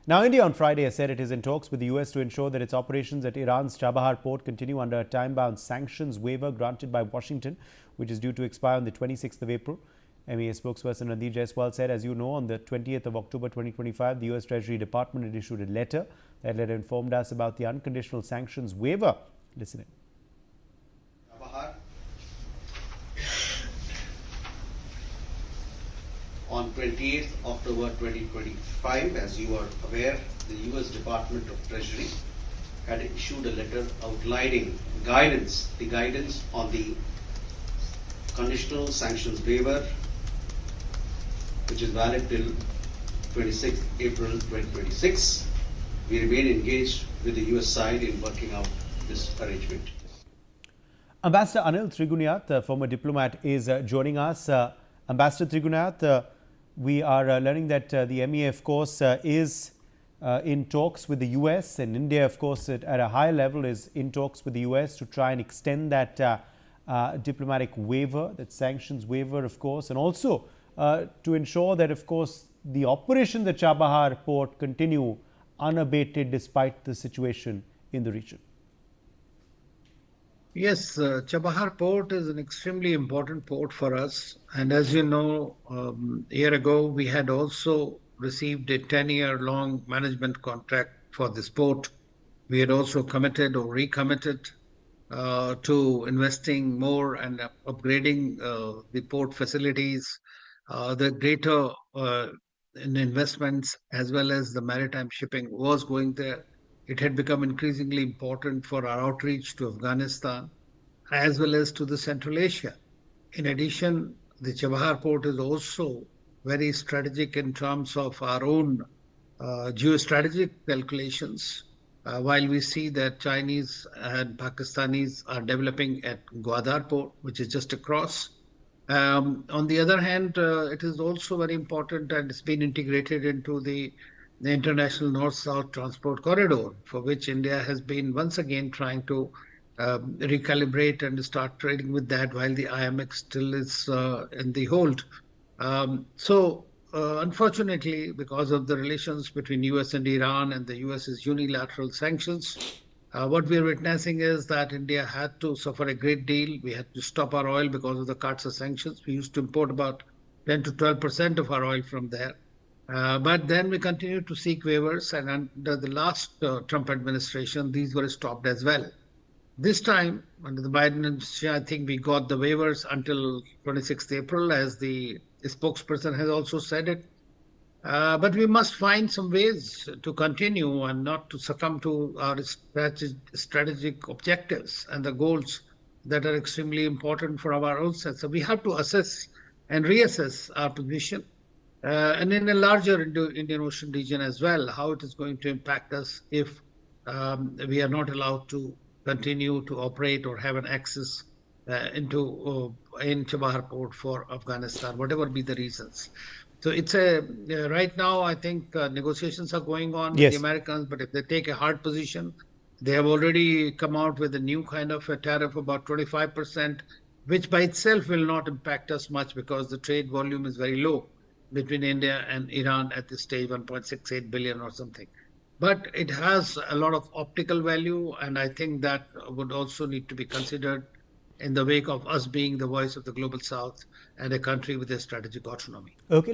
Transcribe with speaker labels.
Speaker 1: Now, India on Friday has said it is in talks with the US to ensure that its operations at Iran's Chabahar Port continue under a time-bound sanctions waiver granted by Washington, which is due to expire on the 26th of April. MEA spokesperson Randhir Jaiswal said, as you know, on the 20th of October 2025, the US Treasury Department had issued a letter. That letter informed us about the unconditional sanctions waiver. Listen in.
Speaker 2: Chabahar. On 28th October 2025, as you are aware, the US Department of Treasury had issued a letter outlining the guidance on the conditional sanctions waiver, which is valid till 26th April 2026. We remain engaged with the US side in working out this arrangement.
Speaker 1: Ambassador Anil Trigunyat, former diplomat, is joining us. Ambassador Trigunyat, we are learning that the MEA, of course, is in talks with the US, and India, of course, at a high level is in talks with the US to try and extend that diplomatic waiver, that sanctions waiver, of course, and also to ensure that, of course, the operations at Chabahar Port continue unabated despite the situation in the region.
Speaker 3: Yes, Chabahar Port is an extremely important port for us. And as you know, a year ago, we had also received a 10-year-long management contract for this port. We had also committed or recommitted to investing more and upgrading the port facilities, the greater investments as well as the maritime shipping was going there. It had become increasingly important for our outreach to Afghanistan as well as to the Central Asia. In addition, the Chabahar port is also very strategic in terms of our own geostrategic calculations. While we see that Chinese and Pakistanis are developing at Gwadar port, which is just across. On the other hand, it is also very important and it's been integrated into the international north-south transport corridor, for which India has been once again trying to recalibrate and start trading with that while the IMX still is in the hold. Unfortunately, because of the relations between US and Iran and the US's unilateral sanctions, what we are witnessing is that India had to suffer a great deal. We had to stop our oil because of the cuts of sanctions. We used to import about 10 to 12% of our oil from there. But then we continued to seek waivers, and under the last Trump administration, these were stopped as well. This time, under the Biden administration, I think we got the waivers until 26th April, as the spokesperson has also said it. But we must find some ways to continue and not to succumb to our strategic objectives and the goals that are extremely important for our own sense. So we have to assess and reassess our position. And in a larger Indian Ocean region as well, how it is going to impact us if we are not allowed to continue to operate or have an access in Chabahar Port for Afghanistan, whatever be the reasons. So it's right now, I think negotiations are going on with the Americans, but if they take a hard position, they have already come out with a new kind of a tariff about 25%, which by itself will not impact us much because the trade volume is very low between India and Iran at this stage, 1.68 billion or something. But it has a lot of optical value, and I think that would also need to be considered in the wake of us being the voice of the global South and a country with a strategic autonomy.
Speaker 1: Okay.